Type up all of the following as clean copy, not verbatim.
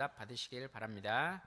답 받으시길 바랍니다.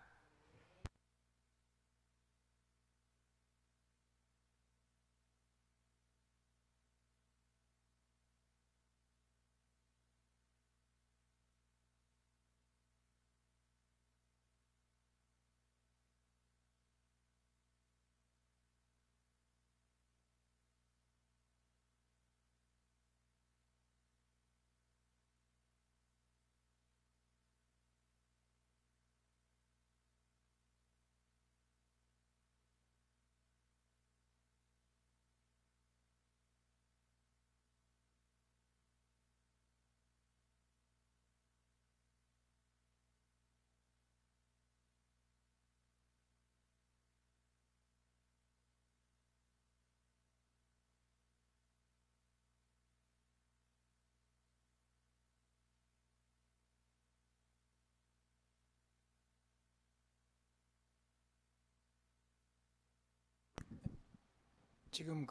지금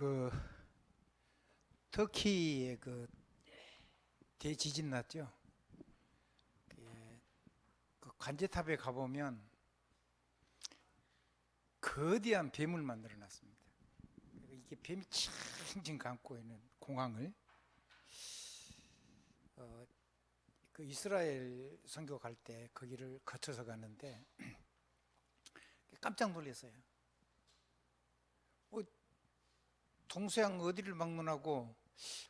터키의 대지진 났죠. 그 관제탑에 가보면 거대한 뱀을 만들어 놨습니다. 이게 뱀이 칭칭 감고 있는 공항을 그 이스라엘 선교 갈 때 거기를 거쳐서 갔는데 깜짝 놀랐어요. 동서양 어디를 방문하고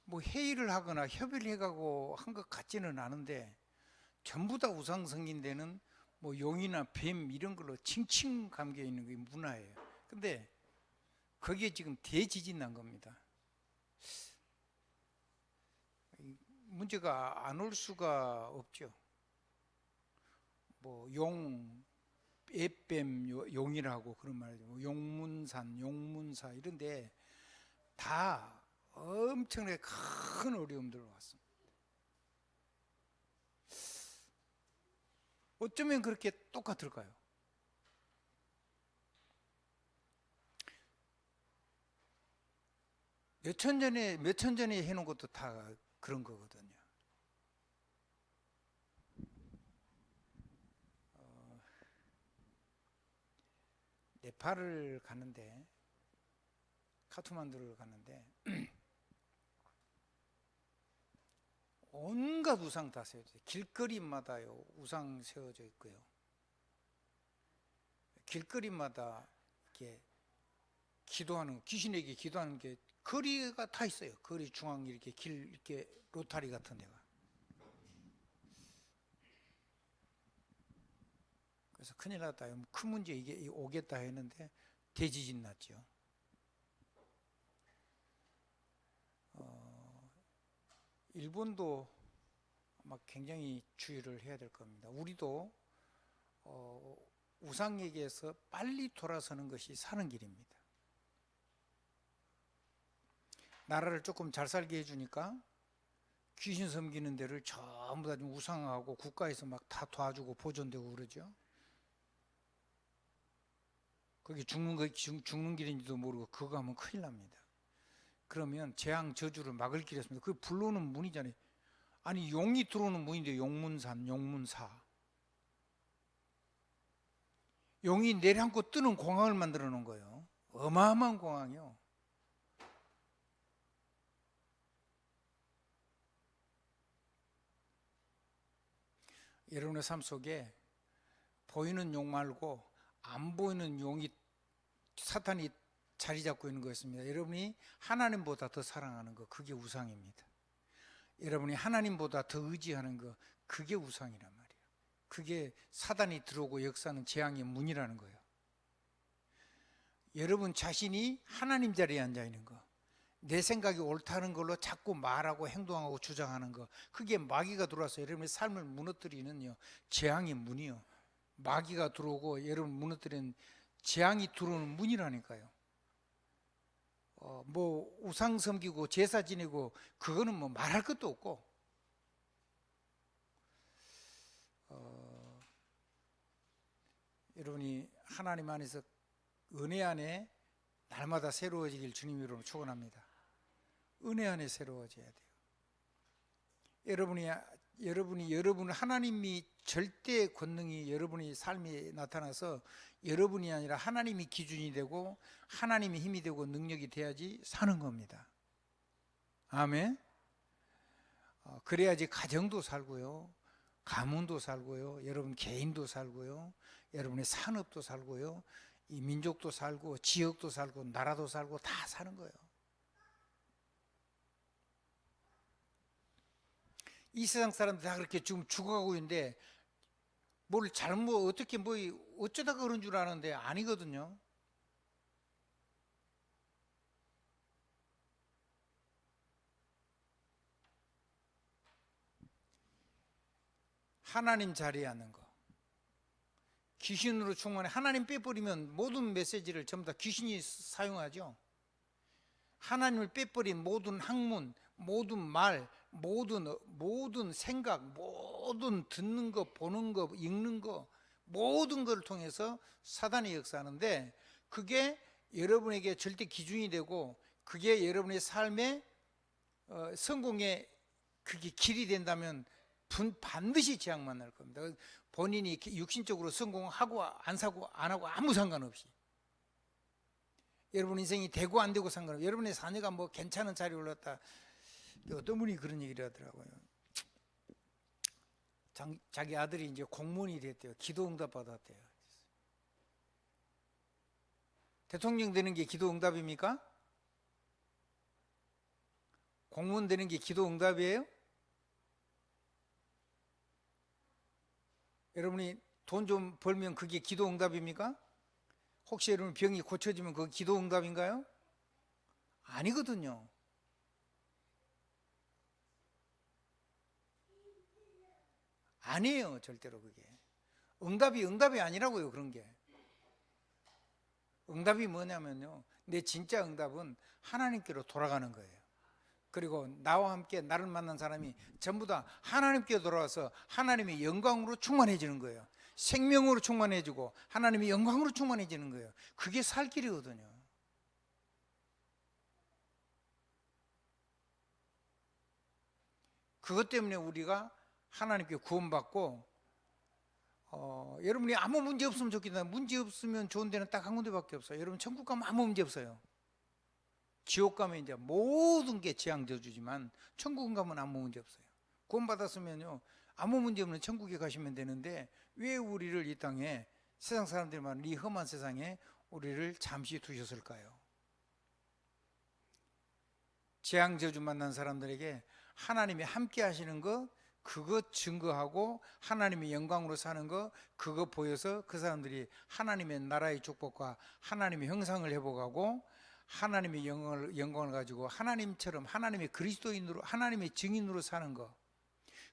뭐 회의를 하거나 협의를 해가고 한 것 같지는 않은데 전부 다 우상성인 데는 뭐 용이나 뱀 이런 걸로 칭칭 감겨 있는 게 문화예요. 근데 거기에 지금 대지진 난 겁니다. 문제가 안 올 수가 없죠. 뭐 애뱀 용이라고 그런 말이죠. 뭐 용문산, 용문사 이런데 다 엄청나게 큰 어려움들로 왔습니다. 어쩌면 그렇게 똑같을까요? 몇 천 전에 해놓은 것도 다 그런 거거든요. 네팔을 가는데, 카트만두를 가는데 온갖 우상 다 세워져 있어요. 길거리마다요 우상 세워져 있고요. 길거리마다 이렇게 기도하는, 귀신에게 기도하는 게 거리가 다 있어요. 거리 중앙 이렇게 길 이렇게 로타리 같은 데가. 그래서 큰일 났다. 큰 문제 이게 오겠다 했는데 대지진 났죠. 일본도 아마 굉장히 주의를 해야 될 겁니다. 우리도 우상에게서 빨리 돌아서는 것이 사는 길입니다. 나라를 조금 잘 살게 해주니까 귀신 섬기는 데를 전부 다 좀 우상하고 국가에서 막 다 도와주고 보존되고 그러죠. 거기 죽는 길인지도 모르고 그거 하면 큰일 납니다. 그러면 재앙 저주를 막을 길이었습니다. 그 불러오는 문이잖아요. 아니 용이 들어오는 문인데 용문산, 용문사. 용이 내려앉고 뜨는 공항을 만들어 놓은 거예요. 어마어마한 공항이요. 여러분의 삶 속에 보이는 용 말고 안 보이는 용이 사탄이 자리 잡고 있는 것입니다. 여러분이 하나님보다 더 사랑하는 거, 그게 우상입니다. 여러분이 하나님보다 더 의지하는 거, 그게 우상이란 말이에요. 그게 사단이 들어오고 역사하는 재앙의 문이라는 거예요. 여러분 자신이 하나님 자리에 앉아 있는 거, 내 생각이 옳다는 걸로 자꾸 말하고 행동하고 주장하는 거, 그게 마귀가 들어와서 여러분의 삶을 무너뜨리는 재앙의 문이요. 마귀가 들어오고 여러분 무너뜨리는 재앙이 들어오는 문이라니까요. 뭐 우상 섬기고 제사 지내고 그거는 뭐 말할 것도 없고, 여러분이 하나님 안에서 은혜 안에 날마다 새로워지길 주님으로 축원합니다. 은혜 안에 새로워져야 돼요. 여러분이 여러분 하나님이 절대 권능이 여러분의 삶에 나타나서 여러분이 아니라 하나님이 기준이 되고 하나님이 힘이 되고 능력이 돼야지 사는 겁니다. 아멘. 그래야지 가정도 살고요, 가문도 살고요, 여러분 개인도 살고요, 여러분의 산업도 살고요, 이 민족도 살고 지역도 살고 나라도 살고 다 사는 거예요. 이 세상 사람들 다 그렇게 지금 죽어가고 있는데 뭘 잘못 어떻게 뭐 어쩌다가 그런 줄 아는데 아니거든요. 하나님 자리에 앉는 거, 귀신으로 충만해. 하나님 빼버리면 모든 메시지를 전부 다 귀신이 사용하죠. 하나님을 빼버린 모든 학문, 모든 말, 모든 생각, 모든 듣는 거, 보는 거, 읽는 거, 모든 것을 통해서 사단이 역사하는데, 그게 여러분에게 절대 기준이 되고 그게 여러분의 삶의 성공의 그게 길이 된다면 반드시 재앙 만날 겁니다. 본인이 육신적으로 성공하고 안 하고 아무 상관없이, 여러분 인생이 되고 안 되고 상관없이, 여러분의 자녀가 뭐 괜찮은 자리에 올랐다, 어떤 분이 그런 얘기를 하더라고요. 자기 아들이 이제 공무원이 됐대요. 기도 응답 받았대요. 대통령 되는 게 기도 응답입니까? 공무원 되는 게 기도 응답이에요? 여러분이 돈 좀 벌면 그게 기도 응답입니까? 혹시 여러분 병이 고쳐지면 그게 기도 응답인가요? 아니거든요. 아니에요, 절대로. 그게 응답이 아니라고요. 그런 게 응답이 뭐냐면요, 내 진짜 응답은 하나님께로 돌아가는 거예요. 그리고 나와 함께 나를 만난 사람이 전부 다 하나님께 돌아와서 하나님의 영광으로 충만해지는 거예요. 생명으로 충만해지고 하나님의 영광으로 충만해지는 거예요. 그게 살 길이거든요. 그것 때문에 우리가 하나님께 구원받고, 여러분이 아무 문제 없으면 좋겠다. 문제 없으면 좋은 데는 딱 한 군데밖에 없어요. 여러분 천국 가면 아무 문제 없어요. 지옥 가면 이제 모든 게 재앙 저주지만 천국 가면 아무 문제 없어요. 구원 받았으면요 아무 문제 없는 천국에 가시면 되는데, 왜 우리를 이 땅에, 세상 사람들이 말하는 이 험한 세상에 우리를 잠시 두셨을까요? 재앙 저주 만난 사람들에게 하나님이 함께 하시는 것, 그거 증거하고 하나님의 영광으로 사는 거, 그거 보여서 그 사람들이 하나님의 나라의 축복과 하나님의 형상을 회복하고 하나님의 영광을 가지고 하나님처럼 하나님의 그리스도인으로, 하나님의 증인으로 사는 거,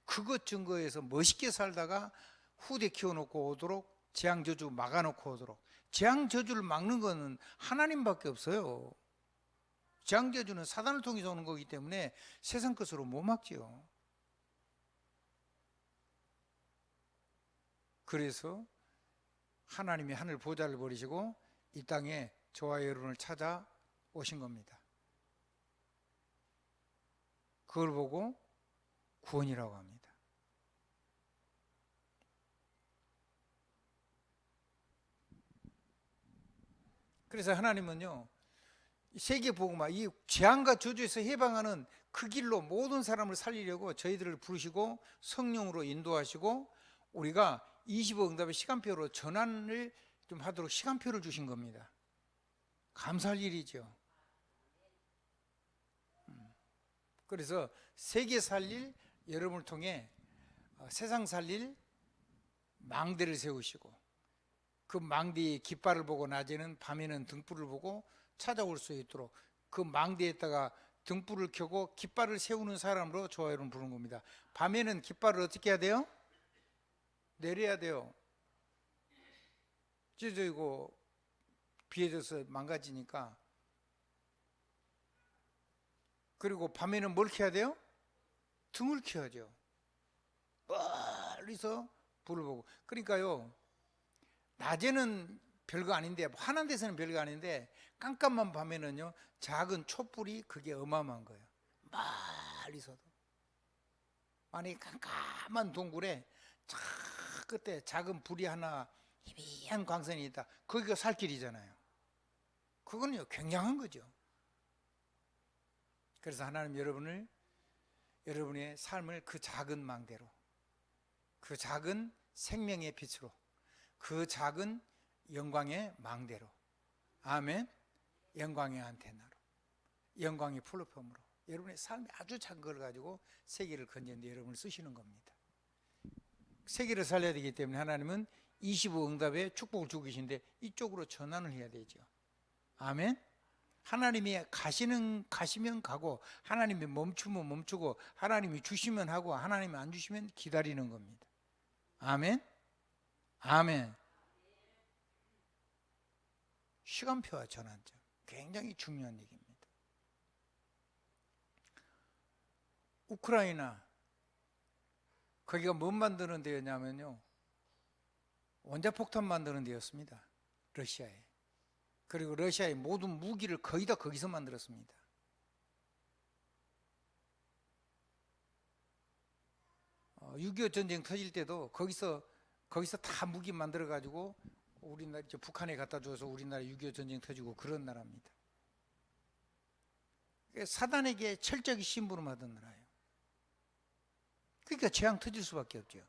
그것 증거해서 멋있게 살다가 후대 키워놓고 오도록, 재앙 저주 막아놓고 오도록. 재앙 저주를 막는 거는 하나님밖에 없어요. 재앙 저주는 사단을 통해서 오는 거기 때문에 세상 것으로 못 막지요. 그래서 하나님이 하늘 보좌를 버리시고 이 땅에 저와 여러분을 찾아 오신 겁니다. 그걸 보고 구원이라고 합니다. 그래서 하나님은요, 세계 복음화, 이 재앙과 저주에서 해방하는 그 길로 모든 사람을 살리려고 저희들을 부르시고 성령으로 인도하시고 우리가 25 응답의 시간표로 전환을 좀 하도록 시간표를 주신 겁니다. 감사할 일이죠. 그래서 세계 살릴, 여러분을 통해 세상 살릴 망대를 세우시고, 그 망대의 깃발을 보고 낮에는, 밤에는 등불을 보고 찾아올 수 있도록 그 망대에다가 등불을 켜고 깃발을 세우는 사람으로 저와 여러분 부르는 겁니다. 밤에는 깃발을 어떻게 해야 돼요? 내려야 돼요. 찢어지고 비에 져서 망가지니까. 그리고 밤에는 뭘 켜야 돼요? 등을 켜야죠. 멀리서 불을 보고. 그러니까요, 낮에는 별거 아닌데, 환한 데서는 별거 아닌데 깜깜한 밤에는요 작은 촛불이 그게 어마어마한 거예요. 멀리서도. 만약에 깜깜한 동굴에 저 끝에 작은 불이 하나 희미한 광선이 있다. 거기가 살 길이잖아요. 그거는요 굉장한 거죠. 그래서 하나님 여러분의 삶을 그 작은 망대로, 그 작은 생명의 빛으로, 그 작은 영광의 망대로, 아멘, 영광의 안테나로, 영광의 플랫폼으로 여러분의 삶이 아주 작은 걸 가지고 세계를 건지는데 여러분을 쓰시는 겁니다. 세계를 살려야 되기 때문에 하나님은 25응답에 축복을 주고 계신데 이쪽으로 전환을 해야 되죠. 아멘. 하나님이 가시면 가고, 하나님이 멈추면 멈추고, 하나님이 주시면 하고, 하나님이 안 주시면 기다리는 겁니다. 아멘. 아멘. 시간표와 전환점, 굉장히 중요한 얘기입니다. 우크라이나, 거기가 뭘 만드는 데였냐면요, 원자폭탄 만드는 데였습니다. 러시아에. 그리고 러시아의 모든 무기를 거의 다 거기서 만들었습니다. (6.25) 전쟁 터질 때도 거기서 다 무기 만들어 가지고 우리나라 북한에 갖다 줘서 우리나라 (6.25) 전쟁 터지고 그런 나라입니다. 사단에게 철저히 심부름하던 나라예요. 그러니까 재앙 터질 수밖에 없죠.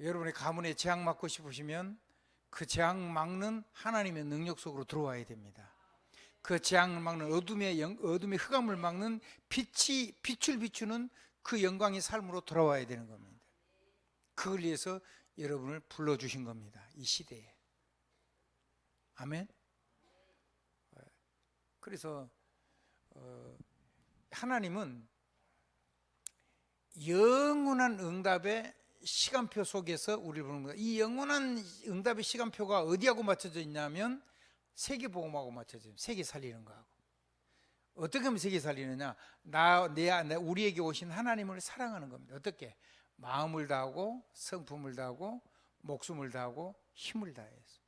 여러분의 가문에 재앙 맞고 싶으시면 그 재앙 막는 하나님의 능력 속으로 들어와야 됩니다. 그 재앙을 막는 어둠의 흑암을 막는 빛을 비추는 그 영광의 삶으로 돌아와야 되는 겁니다. 그걸 위해서 여러분을 불러주신 겁니다. 이 시대에. 아멘. 그래서 하나님은 영원한 응답의 시간표 속에서 우리를 부르는 겁니다. 이 영원한 응답의 시간표가 어디하고 맞춰져 있냐면 세계복음하고 맞춰져 있습니다. 세계 살리는 거하고. 어떻게 하면 세계 살리느냐? 우리에게 오신 하나님을 사랑하는 겁니다. 어떻게? 마음을 다하고, 성품을 다하고, 목숨을 다하고, 힘을 다해서.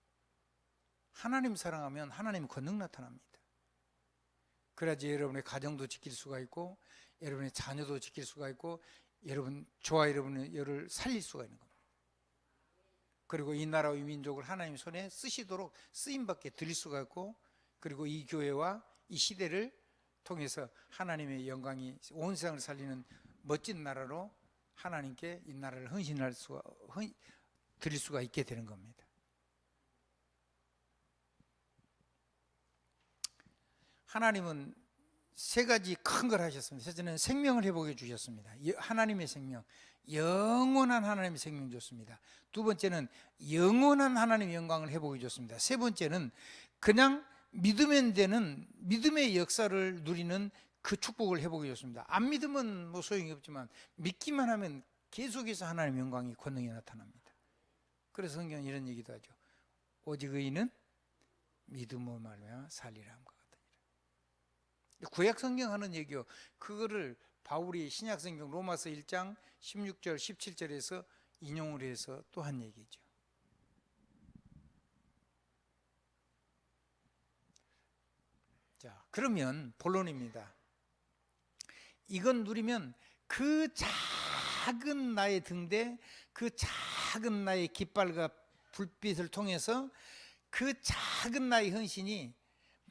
하나님 사랑하면 하나님 권능 나타납니다. 그래야지 여러분의 가정도 지킬 수가 있고, 여러분의 자녀도 지킬 수가 있고, 여러분을 살릴 수가 있는 겁니다. 그리고 이 나라와 이 민족을 하나님 손에 쓰시도록 쓰임받게 드릴 수가 있고, 그리고 이 교회와 이 시대를 통해서 하나님의 영광이 온 세상을 살리는 멋진 나라로 하나님께 이 나라를 드릴 수가 있게 되는 겁니다. 하나님은 세 가지 큰 걸 하셨습니다. 첫째는 생명을 회복해 주셨습니다. 하나님의 생명, 영원한 하나님의 생명 줬습니다. 두 번째는 영원한 하나님의 영광을 회복해 줬습니다. 세 번째는 그냥 믿으면 되는 믿음의 역사를 누리는 그 축복을 회복해 줬습니다. 안 믿으면 뭐 소용이 없지만 믿기만 하면 계속해서 하나님의 영광이 권능이 나타납니다. 그래서 성경은 이런 얘기도 하죠. 오직 의인은 믿음으로 말미암아 살리라 함과 같으니라. 구약 성경 하는 얘기요. 그거를 바울이 신약 성경 로마서 1장 16절 17절에서 인용을 해서 또 한 얘기죠. 자, 그러면 본론입니다. 이건 누리면 그 작은 나의 등대, 그 작은 나의 깃발과 불빛을 통해서 그 작은 나의 헌신이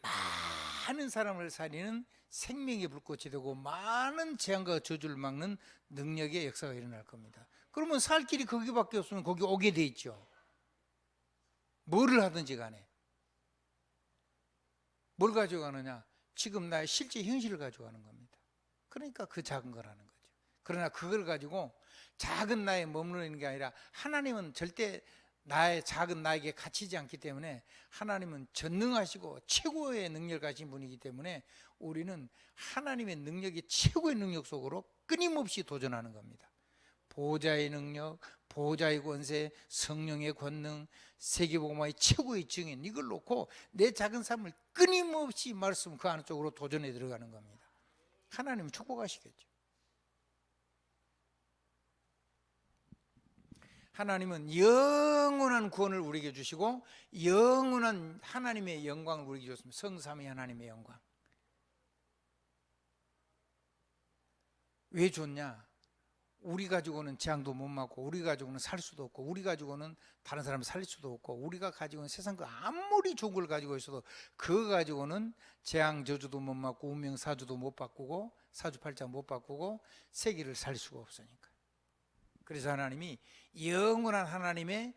많은 사람을 살리는 생명의 불꽃이 되고 많은 재앙과 저주를 막는 능력의 역사가 일어날 겁니다. 그러면 살 길이 거기밖에 없으면 거기 오게 돼 있죠. 뭐를 하든지 간에. 뭘 가져가느냐? 지금 나의 실제 현실을 가져가는 겁니다. 그러니까 그 작은 거라는 거죠. 그러나 그걸 가지고 작은 나에 머무르는 게 아니라 하나님은 절대 나의 작은 나에게 갇히지 않기 때문에 하나님은 전능하시고 최고의 능력을 가진 분이기 때문에 우리는 하나님의 능력이 최고의 능력 속으로 끊임없이 도전하는 겁니다. 보호자의 능력, 보호자의 권세, 성령의 권능, 세계복음화의 최고의 증인, 이걸 놓고 내 작은 삶을 끊임없이 말씀 그 안쪽으로 도전해 들어가는 겁니다. 하나님은 축복하시겠죠. 하나님은 영원한 구원을 우리에게 주시고 영원한 하나님의 영광을 우리에게 줬습니다. 성삼위 하나님의 영광. 왜 줬냐? 우리 가지고는 재앙도 못 맞고, 우리 가지고는 살 수도 없고, 우리 가지고는 다른 사람을 살릴 수도 없고, 우리가 가지고는 세상 그 아무리 좋은 걸 가지고 있어도 그거 가지고는 재앙 저주도 못 맞고, 운명 사주도 못 바꾸고, 사주팔자 못 바꾸고, 세계를 살릴 수가 없으니까. 그래서 하나님이 영원한 하나님의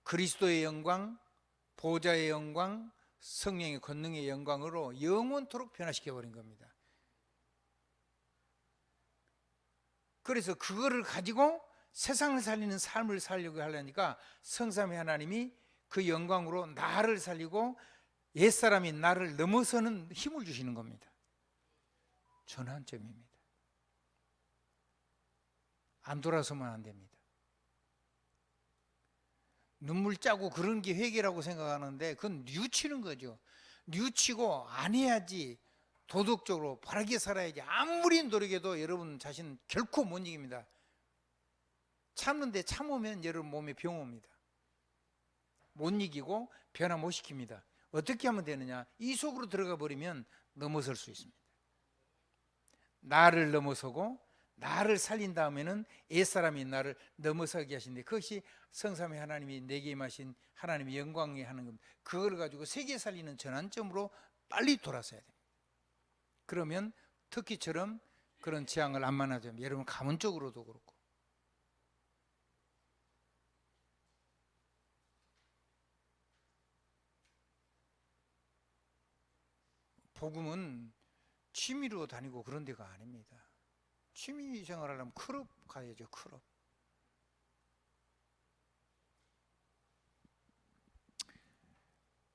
그리스도의 영광, 보좌의 영광, 성령의 권능의 영광으로 영원토록 변화시켜 버린 겁니다. 그래서 그거를 가지고 세상을 살리는 삶을 살려고 하려니까 성삼위 하나님이 그 영광으로 나를 살리고 옛사람이 나를 넘어서는 힘을 주시는 겁니다. 전환점입니다. 안 돌아서면 안 됩니다. 눈물 짜고 그런 게 회개라고 생각하는데 그건 뉘우치는 거죠. 뉘우치고 안 해야지, 도덕적으로 바르게 살아야지. 아무리 노력해도 여러분 자신은 결코 못 이깁니다. 참는데 참으면 여러분 몸에 병 옵니다. 못 이기고 변화 못 시킵니다. 어떻게 하면 되느냐? 이 속으로 들어가 버리면 넘어설 수 있습니다. 나를 넘어서고 나를 살린 다음에는 옛사람이 나를 넘어서게 하신데, 그것이 성삼위 하나님이 내게 임하신 하나님의 영광이 하는 겁니다. 그걸 가지고 세계 살리는 전환점으로 빨리 돌아서야 됩니다. 그러면 터키처럼 그런 재앙을 안 만나죠. 여러분 가문 쪽으로도 그렇고. 복음은 취미로 다니고 그런 데가 아닙니다. 취미 생활하려면 클럽 가야죠. 클럽.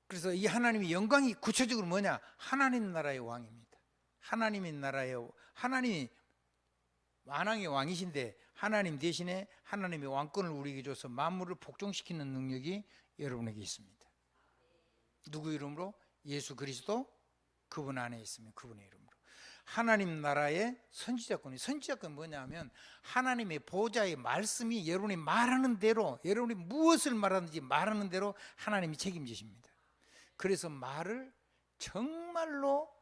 그래서 이 하나님의 영광이 구체적으로 뭐냐? 하나님 나라의 왕입니다. 하나님의 나라의, 하나님이 만왕의 왕이신데 하나님 대신에 하나님의 왕권을 우리에게 줘서 만물을 복종시키는 능력이 여러분에게 있습니다. 누구 이름으로? 예수 그리스도 그분 안에 있으면 그분의 이름으로. 하나님 나라의 선지자권이, 선지자권이 뭐냐면 하나님의 보좌의 말씀이 여러분이 말하는 대로, 여러분이 무엇을 말하는지 말하는 대로 하나님이 책임지십니다. 그래서 말을 정말로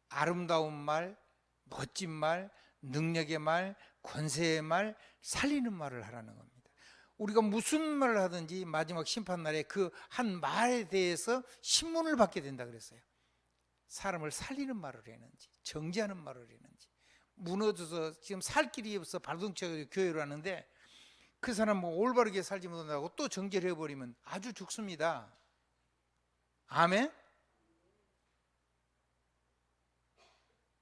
아름다운 말, 멋진 말, 능력의 말, 권세의 말, 살리는 말을 하라는 겁니다. 우리가 무슨 말을 하든지 마지막 심판날에 그 한 말에 대해서 신문을 받게 된다 그랬어요. 사람을 살리는 말을 했는지, 정죄하는 말을 했는지, 무너져서 지금 살 길이 없어 발동쳐서 교회를 하는데 그 사람 뭐 올바르게 살지 못한다고 또 정죄를 해버리면 아주 죽습니다. 아멘?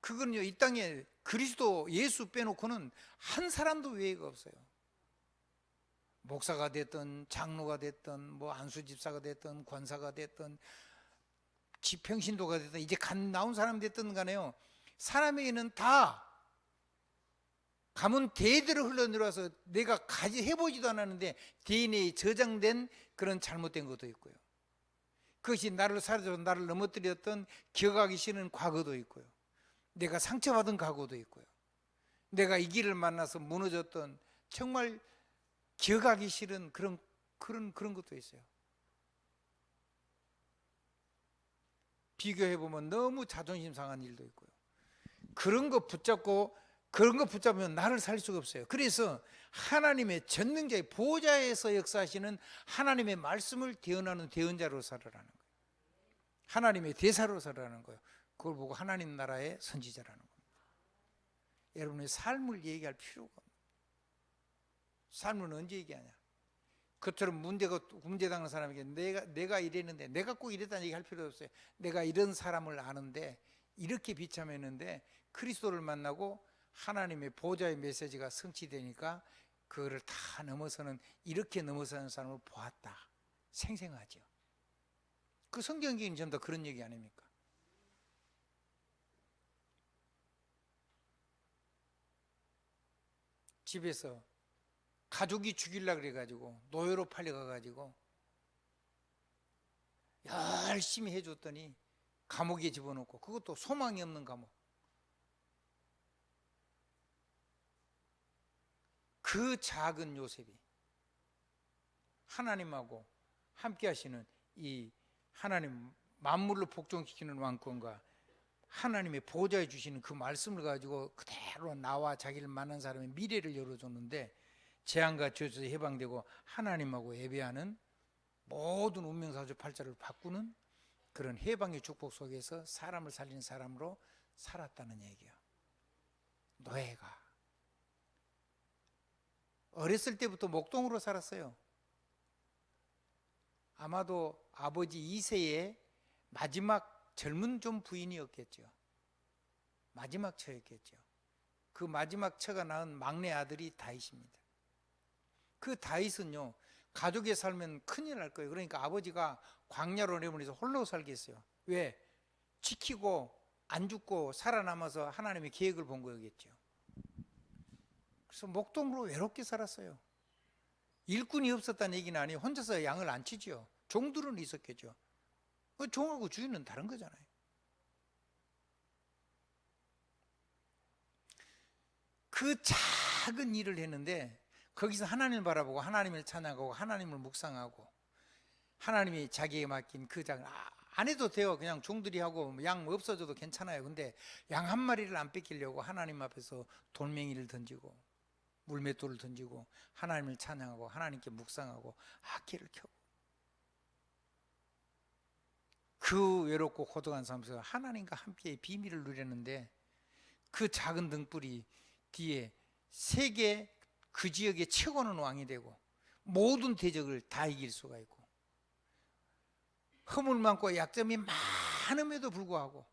그건요, 이 땅에 그리스도 예수 빼놓고는 한 사람도 외회가 없어요. 목사가 됐든 장로가 됐든 뭐 안수집사가 됐든 권사가 됐든 지평신도가 됐든 이제 간 나온 사람 됐든 간에요, 사람에게는 다 가문 대대로 흘러내려와서 내가 해보지도 않았는데 DNA에 저장된 그런 잘못된 것도 있고요. 그것이 나를 사로잡아 나를 넘어뜨렸던 기억하기 싫은 과거도 있고요. 내가 상처받은 과거도 있고요. 내가 이 길을 만나서 무너졌던 정말 기억하기 싫은 그런 것도 있어요. 비교해보면 너무 자존심 상한 일도 있고요. 그런 거 붙잡으면 나를 살릴 수가 없어요. 그래서 하나님의 전능자의 보좌에서 역사하시는 하나님의 말씀을 대언하는 대언자로 살아라는 거예요. 하나님의 대사로 살아라는 거예요. 그걸 보고 하나님 나라의 선지자라는 겁니다. 여러분의 삶을 얘기할 필요가 없어요. 삶은 언제 얘기하냐? 그처럼 문제 당하는 사람에게 내가 이랬는데, 내가 꼭 이랬다는 얘기 할 필요 없어요. 내가 이런 사람을 아는데, 이렇게 비참했는데 그리스도를 만나고 하나님의 보좌의 메시지가 성취되니까 그거를 다 넘어서는, 이렇게 넘어서는 사람을 보았다. 생생하죠. 그 성경적인 전부 다 그런 얘기 아닙니까? 집에서 가족이 죽이려고 그래가지고 노예로 팔려가가지고 열심히 해줬더니 감옥에 집어넣고, 그것도 소망이 없는 감옥. 그 작은 요셉이 하나님하고 함께 하시는 이 하나님 만물을 복종시키는 왕권과 하나님의 보좌해 주시는 그 말씀을 가지고 그대로 나와 자기를 만난 사람의 미래를 열어줬는데, 재앙과 저주에서 해방되고 하나님하고 예배하는 모든 운명사주 팔자를 바꾸는 그런 해방의 축복 속에서 사람을 살리는 사람으로 살았다는 얘기야. 노예가 어렸을 때부터 목동으로 살았어요. 아마도 아버지 2세의 마지막 젊은 좀 부인이었겠죠. 마지막 처였겠죠. 그 마지막 처가 낳은 막내 아들이 다윗입니다. 그 다윗은요, 가족에 살면 큰일 날 거예요. 그러니까 아버지가 광야로 내보내서 홀로 살게 했어요. 왜? 지키고 안 죽고 살아남아서 하나님의 계획을 본 거겠죠. 그래서 목동으로 외롭게 살았어요. 일꾼이 없었다는 얘기는 아니에요. 혼자서 양을 안 치죠. 종들은 있었겠죠. 종하고 주인은 다른 거잖아요. 그 작은 일을 했는데 거기서 하나님을 바라보고 하나님을 찬양하고 하나님을 묵상하고 하나님이 자기에게 맡긴 그 작은, 안 해도 돼요. 그냥 종들이 하고 양 없어져도 괜찮아요. 근데 양 한 마리를 안 뺏기려고 하나님 앞에서 돌멩이를 던지고 물맷돌을 던지고 하나님을 찬양하고 하나님께 묵상하고 악기를 켜고, 그 외롭고 고독한 삶에서 하나님과 함께 비밀을 누렸는데, 그 작은 등불이 뒤에 세계 그 지역의 최고는 왕이 되고 모든 대적을 다 이길 수가 있고, 허물 많고 약점이 많음에도 불구하고,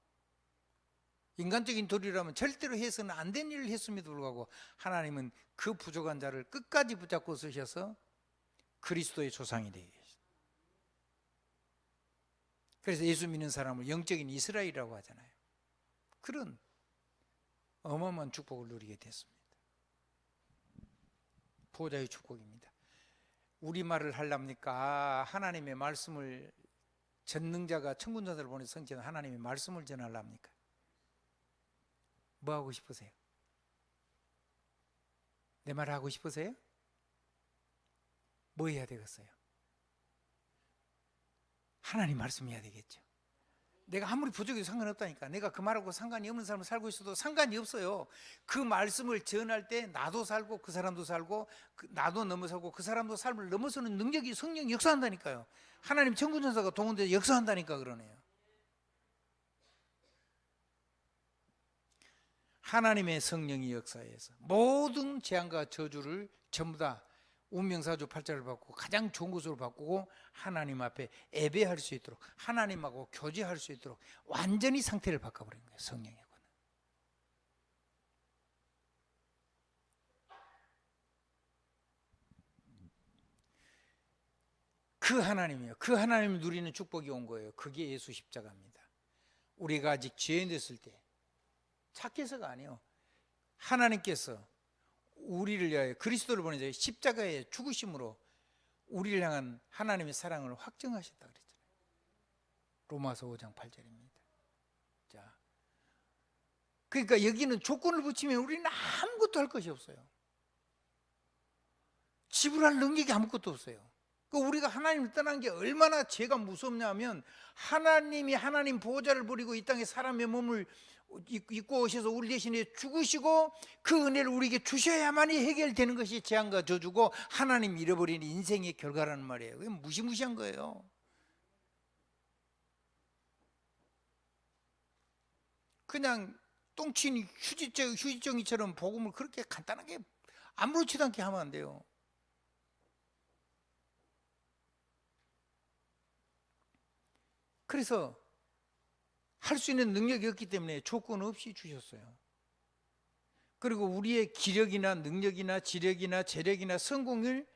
인간적인 도리라면 절대로 해서는 안 된 일을 했음에도 불구하고 하나님은 그 부족한 자를 끝까지 붙잡고 쓰셔서 그리스도의 조상이 되게 계십니다. 그래서 예수 믿는 사람을 영적인 이스라엘이라고 하잖아요. 그런 어마어마한 축복을 누리게 됐습니다. 보좌의 축복입니다. 우리말을 하려합니까? 하나님의 말씀을, 전능자가 천군전사를 보내서 성취한 하나님의 말씀을 전하려합니까? 뭐 하고 싶으세요? 내 말 하고 싶으세요? 뭐 해야 되겠어요? 하나님 말씀해야 되겠죠. 내가 아무리 부족해도 상관없다니까. 내가 그 말하고 상관이 없는 삶을 살고 있어도 상관이 없어요. 그 말씀을 전할 때 나도 살고 그 사람도 살고 나도 넘어서고 그 사람도 삶을 넘어서는 능력이, 성령이 역사한다니까요. 하나님 천군천사가 동원돼서 역사한다니까 그러네요. 하나님의 성령이 역사해서 모든 재앙과 저주를 전부 다 운명사주 팔자를 바꾸고 가장 좋은 것으로 바꾸고 하나님 앞에 예배할 수 있도록, 하나님하고 교제할 수 있도록 완전히 상태를 바꿔버린 거예요. 성령의 권은. 그 하나님이요, 그 하나님을 누리는 축복이 온 거예요. 그게 예수 십자가입니다. 우리가 아직 죄인 됐을 때, 착해서가 아니에요. 하나님께서 우리를 위하여 그리스도를 보내서 십자가의 죽으심으로 우리를 향한 하나님의 사랑을 확증하셨다 그랬잖아요. 로마서 5장 8절입니다. 자, 그러니까 여기는 조건을 붙이면 우리는 아무것도 할 것이 없어요. 지불할 능력이 아무것도 없어요. 우리가 하나님을 떠난 게 얼마나 죄가 무섭냐면, 하나님이 하나님 보호자를 버리고 이 땅에 사람의 몸을 입고 오셔서 우리 대신에 죽으시고 그 은혜를 우리에게 주셔야만이 해결되는 것이 재앙과 저주고 하나님 잃어버린 인생의 결과라는 말이에요. 그게 무시무시한 거예요. 그냥 똥친 휴지정이처럼 복음을 그렇게 간단하게 아무렇지도 않게 하면 안 돼요. 그래서 할 수 있는 능력이 없기 때문에 조건 없이 주셨어요. 그리고 우리의 기력이나 능력이나 지력이나 재력이나 성공을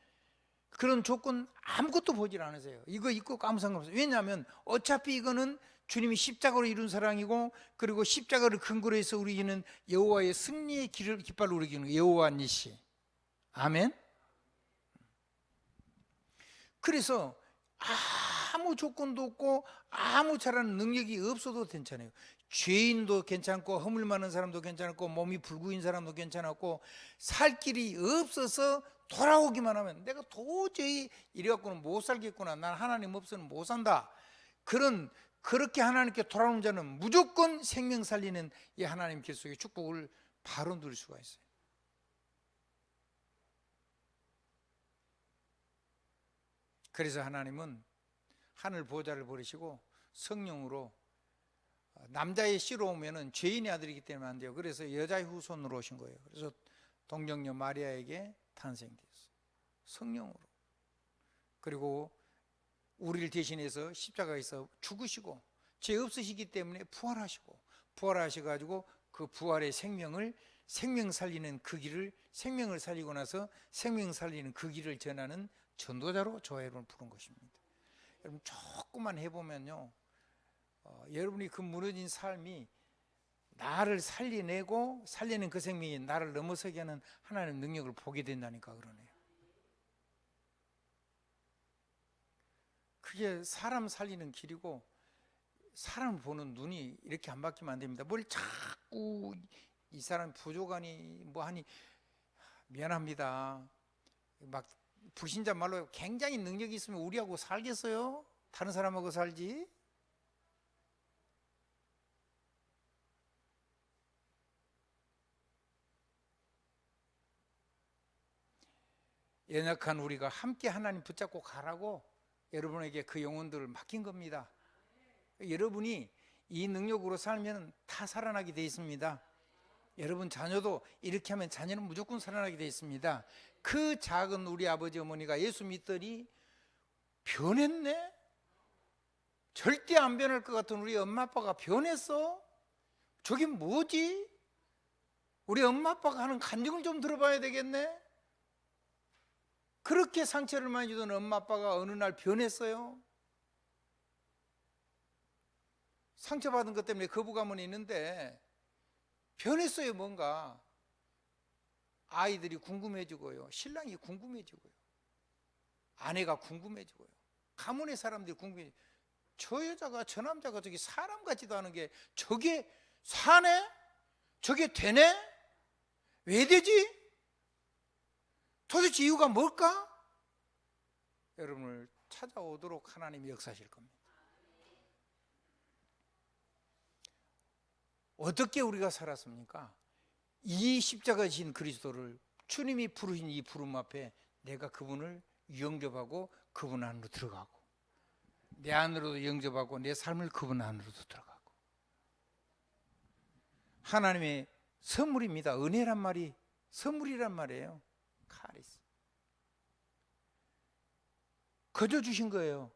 그런 조건 아무것도 보질 않으세요. 이거 있고 아무 상관없어요. 왜냐하면 어차피 이거는 주님이 십자가로 이룬 사랑이고, 그리고 십자가를 근거로 해서 우리는 여호와의 승리의 길을 깃발로 우리기는 여호와 니시. 아멘. 그래서 아무 조건도 없고 아무 잘하는 능력이 없어도 괜찮아요. 죄인도 괜찮고 허물 많은 사람도 괜찮았고 몸이 불구인 사람도 괜찮았고 살 길이 없어서 돌아오기만 하면 내가 도저히 이래갖고는 못 살겠구나, 난 하나님 없으면 못 산다, 그렇게 하나님께 돌아오는 자는 무조건 생명 살리는 이 하나님 계속의 축복을 바로 누릴 수가 있어요. 그래서 하나님은 하늘 보좌를 버리시고 성령으로, 남자의 씨로 오면은 죄인의 아들이기 때문에 안 돼요. 그래서 여자의 후손으로 오신 거예요. 그래서 동정녀 마리아에게 탄생되었어요. 성령으로. 그리고 우리를 대신해서 십자가에서 죽으시고 죄 없으시기 때문에 부활하시고, 부활하셔가지고 그 부활의 생명을, 생명 살리는 그 길을, 생명을 살리고 나서 생명 살리는 그 길을 전하는 전도자로 저와 여러분을 부른 것입니다. 여러분 조금만 해보면요, 여러분이 그 무너진 삶이 나를 살려내고 살리는 그 생명이 나를 넘어서게 하는 하나님의 능력을 보게 된다니까 그러네요. 그게 사람 살리는 길이고, 사람을 보는 눈이 이렇게 안 바뀌면 안 됩니다. 뭘 자꾸 이 사람 부족하니 뭐 하니, 미안합니다. 막 불신자 말로 굉장히 능력이 있으면 우리하고 살겠어요? 다른 사람하고 살지? 연약한 우리가 함께 하나님 붙잡고 가라고 여러분에게 그 영혼들을 맡긴 겁니다. 여러분이 이 능력으로 살면 다 살아나게 돼 있습니다. 여러분 자녀도 이렇게 하면 자녀는 무조건 살아나게 돼 있습니다. 그 작은 우리 아버지 어머니가 예수 믿더니 변했네? 절대 안 변할 것 같은 우리 엄마 아빠가 변했어? 저게 뭐지? 우리 엄마 아빠가 하는 간증을 좀 들어봐야 되겠네? 그렇게 상처를 많이 주던 엄마 아빠가 어느 날 변했어요. 상처받은 것 때문에 거부감은 있는데 변했어요. 뭔가 아이들이 궁금해지고요, 신랑이 궁금해지고요, 아내가 궁금해지고요, 가문의 사람들이 궁금해. 저 여자가, 저 남자가 저기 사람 같지도 않은 게 저게 사네? 저게 되네? 왜 되지? 도대체 이유가 뭘까? 여러분을 찾아오도록 하나님이 역사하실 겁니다. 어떻게 우리가 살았습니까? 이 십자가에 진 그리스도를, 주님이 부르신 이 부름 앞에 내가 그분을 영접하고 그분 안으로 들어가고, 내 안으로도 영접하고 내 삶을 그분 안으로도 들어가고, 하나님의 선물입니다. 은혜란 말이 선물이란 말이에요. 카리스, 거저 주신 거예요.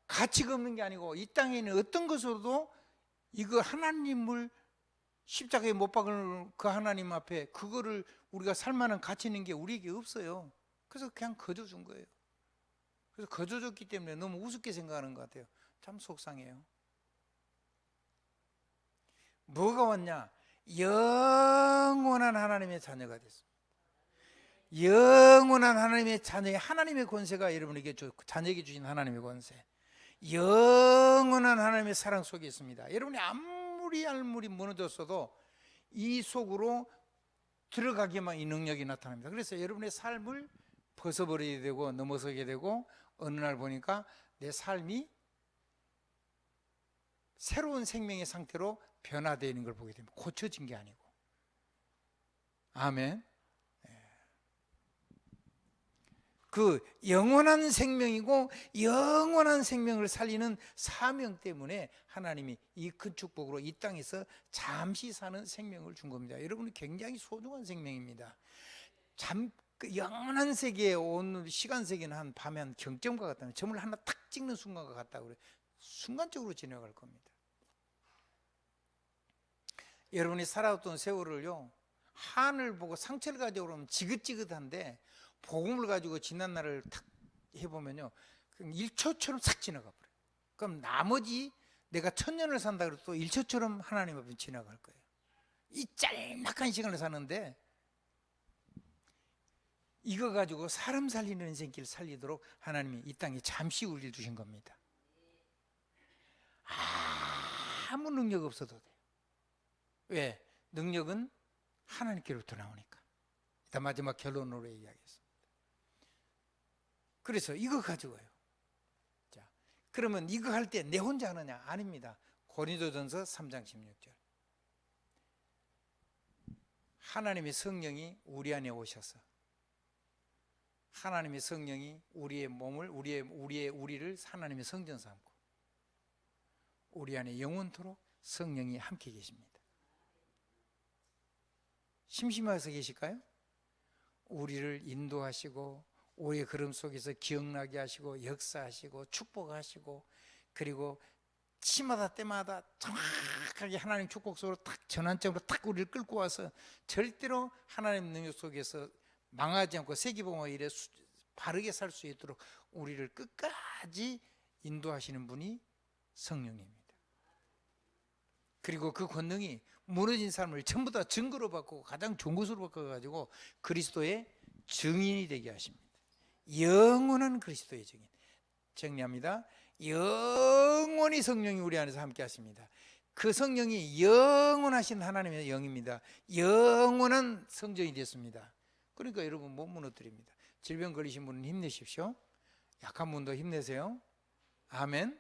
가치가 없는 게 아니고, 이 땅에 있는 어떤 것으로도 이거 하나님을 십자가에 못 박은 그 하나님 앞에 그거를 우리가 살만한 가치 있는 게 우리에게 없어요. 그래서 그냥 거저 준 거예요. 그래서 거저 줬기 때문에 너무 우습게 생각하는 것 같아요. 참 속상해요. 뭐가 왔냐? 영원한 하나님의 자녀가 됐습니다. 영원한 하나님의 자녀의, 하나님의 권세가 여러분에게, 자녀에게 주신 하나님의 권세, 영원한 하나님의 사랑 속에 있습니다. 여러분이 아무리 무너졌어도 이 속으로 들어가기만 이 능력이 나타납니다. 그래서 여러분의 삶을 벗어버리게 되고 넘어서게 되고, 어느 날 보니까 내 삶이 새로운 생명의 상태로 변화되는 걸 보게 됩니다. 고쳐진 게 아니고. 아멘. 그 영원한 생명이고 영원한 생명을 살리는 사명 때문에 하나님이 이 큰 축복으로 이 땅에서 잠시 사는 생명을 준 겁니다. 여러분이 굉장히 소중한 생명입니다. 그 영원한 세계에 온 시간 세계는 한 밤에 한 경점과 같다면 점을 하나 탁 찍는 순간과 같다고 그래요. 순간적으로 지나갈 겁니다. 여러분이 살아왔던 세월을요, 하늘 보고 상처를 가지고 그러면 지긋지긋한데, 복음을 가지고 지난 날을 탁 해보면요, 1초처럼 싹 지나가 버려요. 그럼 나머지 내가 1000년을 산다 그래도 또 1초처럼 하나님 앞에 지나갈 거예요. 이 짤막한 시간을 사는데 이거 가지고 사람 살리는 인생길 살리도록 하나님이 이 땅에 잠시 우리를 두신 겁니다. 아무 능력 없어도 돼요. 왜? 능력은 하나님께로부터 나오니까. 일단 마지막 결론으로 얘기하겠습니다. 그래서 이거 가지고요. 자, 그러면 이거 할 때 내 혼자 하느냐? 아닙니다. 고린도전서 3장 16절. 하나님의 성령이 우리 안에 오셔서 하나님의 성령이 우리의 몸을 우리를 하나님의 성전 삼고 우리 안에 영원토록 성령이 함께 계십니다. 심심해서 계실까요? 우리를 인도하시고 우리의 걸음 속에서 기억나게 하시고 역사하시고 축복하시고 그리고 시마다 때마다 정확하게 하나님 축복 속으로 딱 전환점으로 딱 우리를 끌고 와서 절대로 하나님 능력 속에서 망하지 않고 세기봉화 일에 바르게 살 수 있도록 우리를 끝까지 인도하시는 분이 성령입니다. 그리고 그 권능이 무너진 사람을 전부 다 증거로 바꾸고 가장 좋은 것으로 바꿔가지고 그리스도의 증인이 되게 하십니다. 영원한 그리스도의 증인. 정리합니다. 영원히 성령이 우리 안에서 함께 하십니다. 그 성령이 영원하신 하나님의 영입니다. 영원한 성전이 됐습니다. 그러니까 여러분 못 무너뜨립니다. 질병 걸리신 분은 힘내십시오. 약한 분도 힘내세요. 아멘.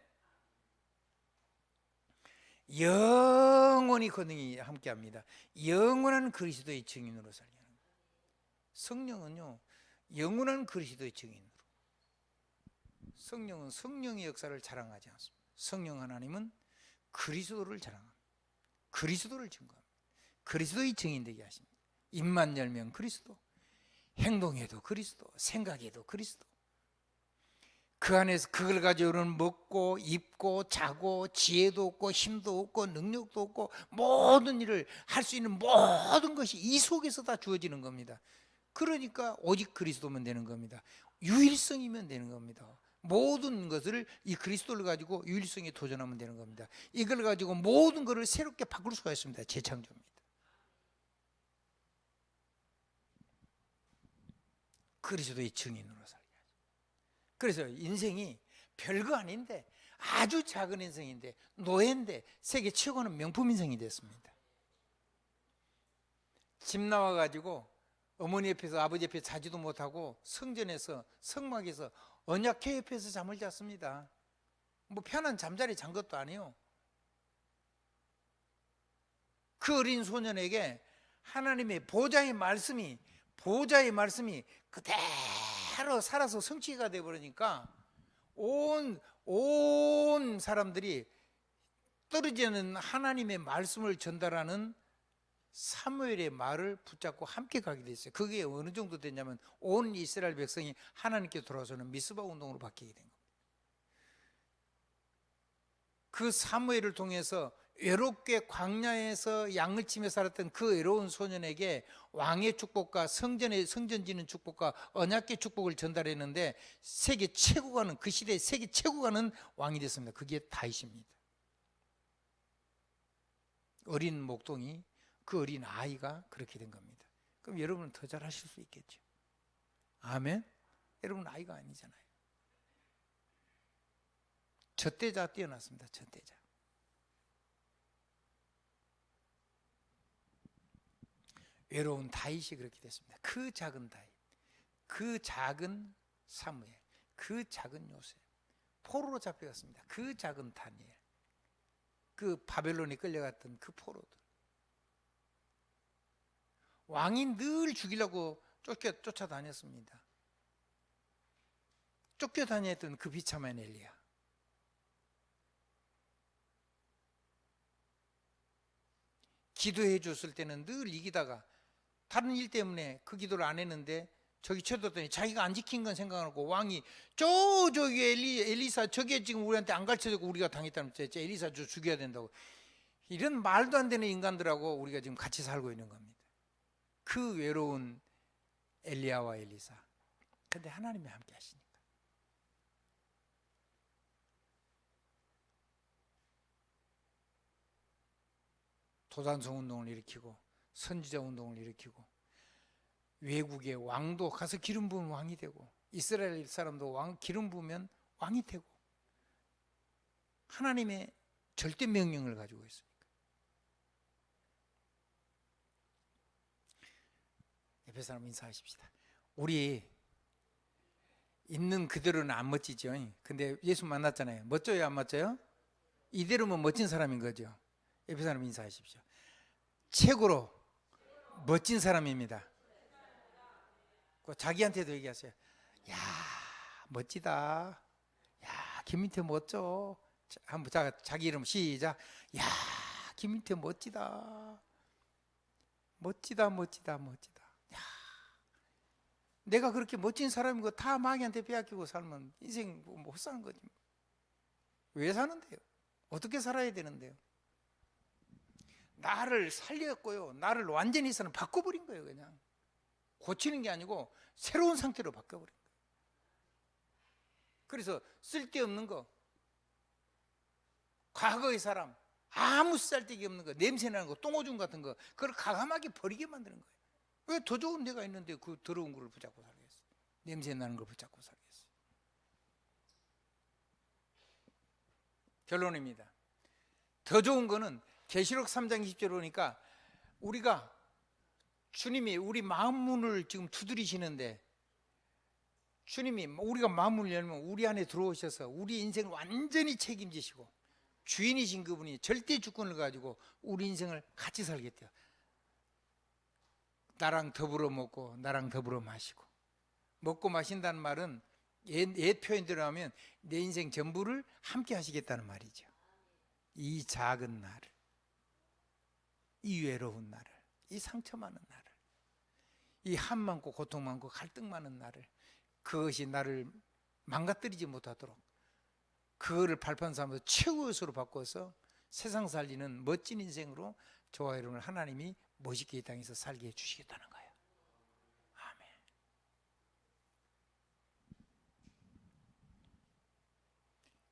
영원히 권능이 함께합니다. 영원한 그리스도의 증인으로 살게 하는 거예요. 성령은요 영원한 그리스도의 증인으로. 성령은 성령의 역사를 자랑하지 않습니다. 성령 하나님은 그리스도를 자랑합니다. 그리스도를 증거합니다. 그리스도의 증인되게 하십니다. 입만 열면 그리스도, 행동에도 그리스도, 생각에도 그리스도. 그 안에서 그걸 가지고는 먹고 입고 자고 지혜도 없고 힘도 없고 능력도 없고 모든 일을 할 수 있는 모든 것이 이 속에서 다 주어지는 겁니다. 그러니까 오직 그리스도면 되는 겁니다. 유일성이면 되는 겁니다. 모든 것을 이 그리스도를 가지고 유일성에 도전하면 되는 겁니다. 이걸 가지고 모든 것을 새롭게 바꿀 수가 있습니다. 재창조입니다. 그리스도의 증인으로 살게 하죠. 그래서 인생이 별거 아닌데 아주 작은 인생인데 노예인데 세계 최고는 명품 인생이 됐습니다. 집 나와가지고 어머니 옆에서 아버지 옆에 자지도 못하고 성전에서 성막에서 언약궤 옆에서 잠을 잤습니다. 뭐 편한 잠자리 잔 것도 아니에요. 그 어린 소년에게 하나님의 보좌의 말씀이 그대로 살아서 성취가 되어버리니까 온 사람들이 떨어지는 하나님의 말씀을 전달하는 사무엘의 말을 붙잡고 함께 가게 됐어요. 그게 어느 정도 됐냐면 온 이스라엘 백성이 하나님께 돌아서는 미스바 운동으로 바뀌게 된 겁니다. 그 사무엘을 통해서 외롭게 광야에서 양을 치며 살았던 그 외로운 소년에게 왕의 축복과 성전 짓는 축복과 언약궤 축복을 전달했는데 세계 최고가는 그 시대에 세계 최고가는 왕이 됐습니다. 그게 다윗입니다. 어린 목동이 그 어린 아이가 그렇게 된 겁니다. 그럼 여러분은 더 잘하실 수 있겠죠. 아멘. 여러분 아이가 아니잖아요. 젖대자 뛰어났습니다. 젖대자. 외로운 다윗이 그렇게 됐습니다. 그 작은 다윗, 그 작은 사무엘, 그 작은 요셉, 포로로 잡혀갔습니다. 그 작은 다니엘, 그 바벨론에 끌려갔던 그 포로들. 왕이 늘 죽이려고 쫓아다녔습니다. 쫓겨다녔던 그 비참한 엘리야. 기도해 줬을 때는 늘 이기다가 다른 일 때문에 그 기도를 안 했는데 저기 쳐들었더니 자기가 안 지킨 건 생각하고 왕이 저기 엘리사 저게 지금 우리한테 안 가르쳐주고 우리가 당했다면 엘리사 죽여야 된다고. 이런 말도 안 되는 인간들하고 우리가 지금 같이 살고 있는 겁니다. 그 외로운 엘리야와 엘리사. 근데 하나님이 함께 하시니까. 도단성 운동을 일으키고 선지자 운동을 일으키고 외국의 왕도 가서 기름 부으면 왕이 되고 이스라엘 사람도 기름 부으면 왕이 되고 하나님의 절대 명령을 가지고 있습니까? 옆에 사람 인사하십시다. 우리 있는 그대로는 안 멋지죠. 근데 예수 만났잖아요. 멋져요, 안 멋져요? 이대로면 멋진 사람인 거죠. 옆에 사람 인사하십시오. 최고로 멋진 사람입니다. 자기한테도 얘기하세요. 야, 멋지다. 야, 김민태 멋져. 한번 자기 이름 시작. 야, 김민태 멋지다. 멋지다, 멋지다, 멋지다. 야, 내가 그렇게 멋진 사람인 거 다 마귀한테 빼앗기고 살면 인생 못 사는 거지. 왜 사는데요? 어떻게 살아야 되는데요? 나를 살렸고요. 나를 완전히 바꿔버린 거예요. 그냥 고치는 게 아니고 새로운 상태로 바꿔버린 거예요. 그래서 쓸데없는 거, 과거의 사람, 아무 쓸데기 없는 거, 냄새나는 거, 똥오줌 같은 거, 그걸 과감하게 버리게 만드는 거예요. 왜 더 좋은 데가 있는데 그 더러운 걸 붙잡고 살겠어요? 냄새나는 걸 붙잡고 살겠어요? 결론입니다. 더 좋은 거는 계시록 3장 20절 보니까 우리가 주님이 우리 마음 문을 지금 두드리시는데, 주님이 우리가 마음을 열면 우리 안에 들어오셔서 우리 인생을 완전히 책임지시고 주인이신 그분이 절대 주권을 가지고 우리 인생을 같이 살겠대요. 나랑 더불어 먹고 나랑 더불어 마시고. 먹고 마신다는 말은 옛 표현대로 하면 내 인생 전부를 함께 하시겠다는 말이죠. 이 작은 나를, 이 외로운 나를, 이 상처 많은 나를, 이 한 많고 고통 많고 갈등 많은 나를, 그것이 나를 망가뜨리지 못하도록 그거를 발판 삼아서 최고의 수로 바꿔서 세상 살리는 멋진 인생으로 저와 여러분을 하나님이 멋있게 이 땅에서 살게 해주시겠다는 거예요.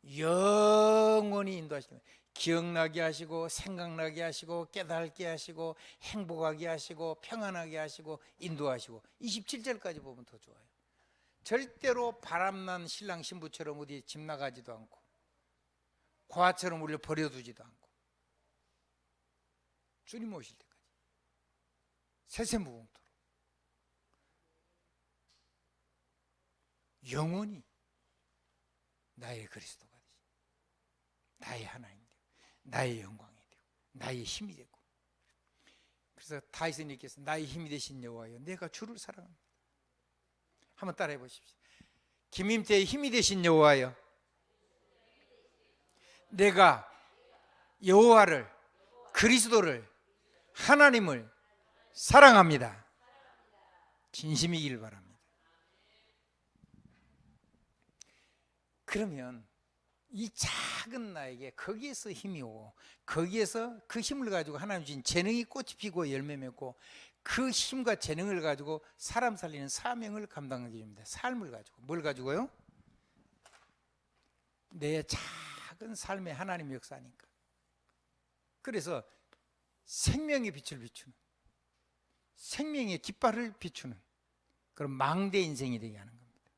아멘. 영원히 인도하시는, 기억나게 하시고 생각나게 하시고 깨닫게 하시고 행복하게 하시고 평안하게 하시고 인도하시고. 27절까지 보면 더 좋아요. 절대로 바람난 신랑 신부처럼 어디 집 나가지도 않고 고아처럼 우리를 버려두지도 않고 주님 오실 때까지 세세무공토록 영원히 나의 그리스도가 되시고 나의 하나님 되고 나의 영광이 되고 나의 힘이 되고. 그래서 다윗님께서 나의 힘이 되신 여호와여 내가 주를 사랑합니다. 한번 따라해 보십시오. 김임태의 힘이 되신 여호와여 내가 여호와를, 그리스도를, 하나님을 사랑합니다. 진심이길 바랍니다. 그러면 이 작은 나에게 거기에서 힘이 오고 거기에서 그 힘을 가지고 하나님 주신 재능이 꽃이 피고 열매 맺고 그 힘과 재능을 가지고 사람 살리는 사명을 감당하게 됩니다. 삶을 가지고. 뭘 가지고요? 내 작은 삶에 하나님의 역사니까. 그래서 생명의 빛을 비추는, 생명의 깃발을 비추는 그런 망대 인생이 되게 하는 겁니다.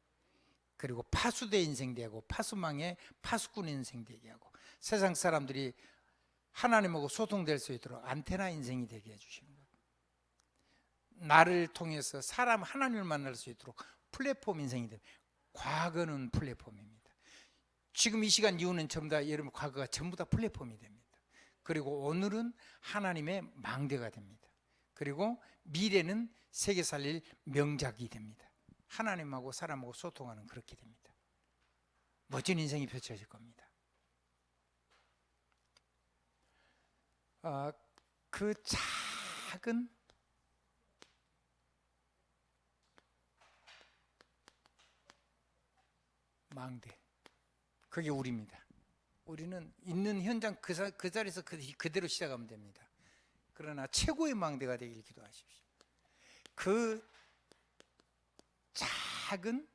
그리고 파수대 인생 되고 파수망의 파수꾼 인생 되게 하고 세상 사람들이 하나님하고 소통될 수 있도록 안테나 인생이 되게 해주시는 겁니다. 나를 통해서 사람 하나님을 만날 수 있도록 플랫폼 인생이 됩니다. 과거는 플랫폼입니다. 지금 이 시간 이후는 전부 다 여러분 과거가 전부 다 플랫폼이 됩니다. 그리고 오늘은 하나님의 망대가 됩니다. 그리고 미래는 세계 살릴 명작이 됩니다. 하나님하고 사람하고 소통하는 그렇게 됩니다. 멋진 인생이 펼쳐질 겁니다. 그 작은 망대, 그게 우리입니다. 우리는 있는 현장 그 자리에서 그대로 시작하면 됩니다. 그러나 최고의 망대가 되길 기도하십시오. 그 작은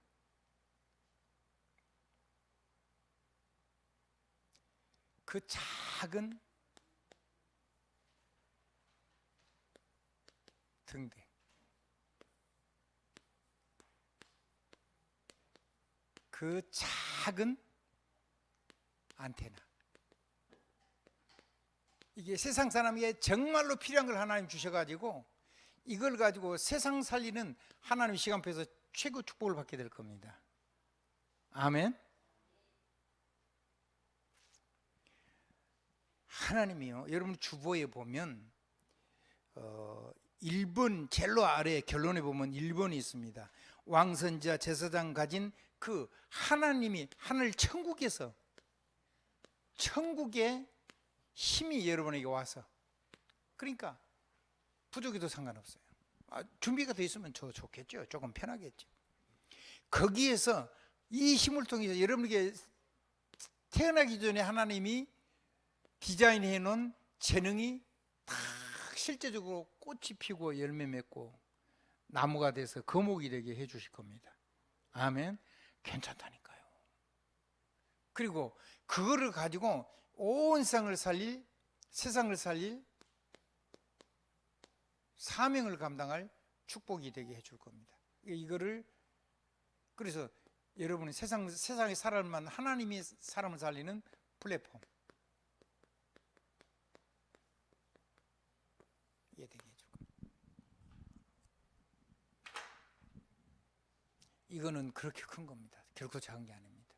등대, 그 작은 안테나, 이게 세상 사람에게 정말로 필요한 걸 하나님 주셔가지고 이걸 가지고 세상 살리는 하나님 시간표에서 최고 축복을 받게 될 겁니다. 아멘. 하나님이요, 여러분 주보에 보면 1번 제일 아래 결론에 보면 1번이 있습니다. 왕선지자 제사장 가진 그 하나님이 하늘 천국에서 천국의 힘이 여러분에게 와서, 그러니까 부족해도 상관없어요. 준비가 돼 있으면 좋겠죠. 조금 편하겠죠. 거기에서 이 힘을 통해서 여러분에게 태어나기 전에 하나님이 디자인해 놓은 재능이 다 실제적으로 꽃이 피고 열매 맺고 나무가 돼서 거목이 되게 해 주실 겁니다. 아멘. 괜찮다니까요. 그리고 그거를 가지고 온 세상을 살릴 사명을 감당할 축복이 되게 해줄 겁니다. 이거를 그래서 여러분이 세상에 살아갈 만한 하나님이 사람을 살리는 플랫폼 이해되게 해줄 겁니다. 이거는 그렇게 큰 겁니다. 결코 작은 게 아닙니다.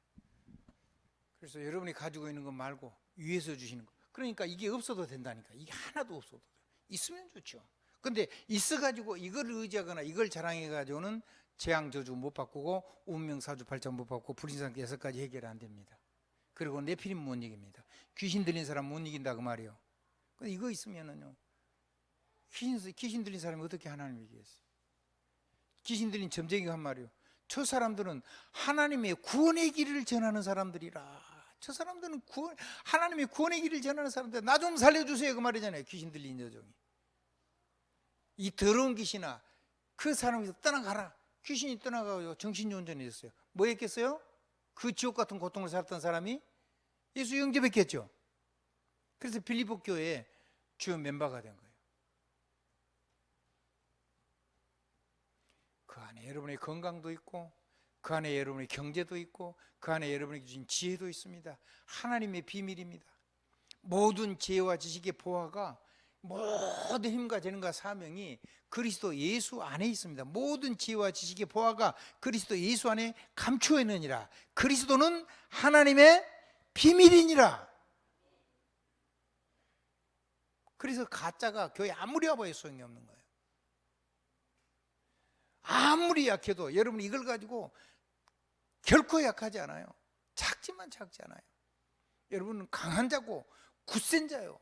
그래서 여러분이 가지고 있는 것 말고 위에서 주시는 거. 그러니까 이게 없어도 된다니까. 이게 하나도 없어도 돼요. 있으면 좋죠. 근데 있어가지고 이걸 의지하거나 이걸 자랑해가지고는 재앙 저주 못 바꾸고 운명 사주 발전 못 바꾸고 불신상 6가지 해결 안 됩니다. 그리고 네피림 못 이깁니다. 귀신 들린 사람 못 이긴다 그 말이에요. 근데 이거 있으면은요, 귀신 들린 사람이 어떻게 하나님을 이기겠어요? 귀신 들린 점쟁이가 한 말이에요. 저 사람들은 하나님의 구원의 길을 전하는 사람들이라. 저 사람들은 하나님의 구원의 길을 전하는 사람들, 나 좀 살려주세요 그 말이잖아요. 귀신 들린 여종이. 이 더러운 귀신아, 그 사람에서 떠나가라. 귀신이 떠나가고 정신연전이 됐어요. 뭐 했겠어요? 그 지옥 같은 고통을 살았던 사람이 예수 영접했겠죠. 그래서 빌립보 교회의 주요 멤버가 된 거예요. 그 안에 여러분의 건강도 있고, 그 안에 여러분의 경제도 있고, 그 안에 여러분에게 주신 지혜도 있습니다. 하나님의 비밀입니다. 모든 지혜와 지식의 보화가, 모든 힘과 재능과 사명이 그리스도 예수 안에 있습니다. 모든 지혜와 지식의 보화가 그리스도 예수 안에 감추어 있느니라. 그리스도는 하나님의 비밀이니라. 그래서 가짜가 교회 아무리 와봐야 소용이 없는 거예요. 아무리 약해도 여러분 이걸 가지고 결코 약하지 않아요. 작지만 작지 않아요. 여러분은 강한 자고 굳센 자요.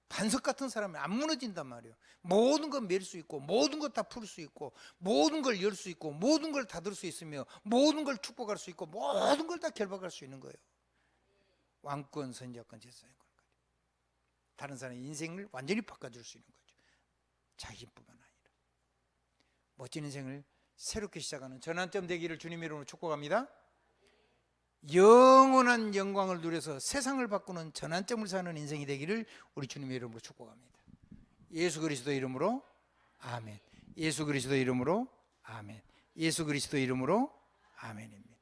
반석 같은 사람이 안 무너진단 말이에요. 모든 걸 맬 수 있고, 모든 걸 다 풀 수 있고, 모든 걸 열 수 있고, 모든 걸 닫을 수 있으며, 모든 걸 축복할 수 있고, 모든 걸 다 결박할 수 있는 거예요. 왕권, 선지자권, 제사장권까지. 다른 사람의 인생을 완전히 바꿔줄 수 있는 거죠. 자기뿐만 아니라. 멋진 인생을 새롭게 시작하는 전환점 되기를 주님의 이름으로 축복합니다. 영원한 영광을 누려서 세상을 바꾸는 전환점을 사는 인생이 되기를 우리 주님의 이름으로 축복합니다. 예수 그리스도의 이름으로 아멘. 예수 그리스도의 이름으로 아멘. 예수 그리스도의 이름으로 아멘입니다.